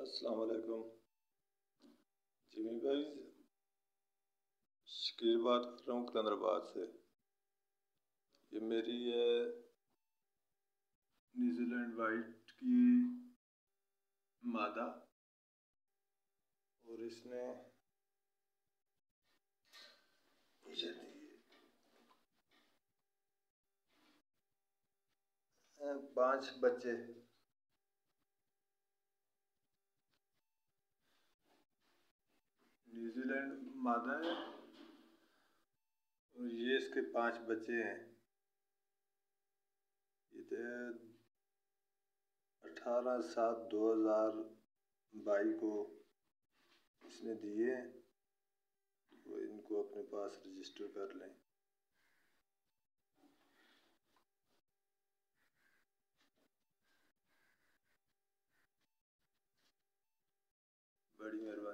अस्सलाम वालेकुम। जिमी भाई, शकील बात कर रहा हूँ कलंदराबाद से। ये मेरी है न्यूजीलैंड वाइट की मादा, और इसने मुझे दिए 5 बच्चे। न्यूजीलैंड मादा है और ये इसके 5 बच्चे हैं। ये थे 18/7/2022 को इसने दिए, तो इनको अपने पास रजिस्टर कर लें। बड़ी मेहरबानी।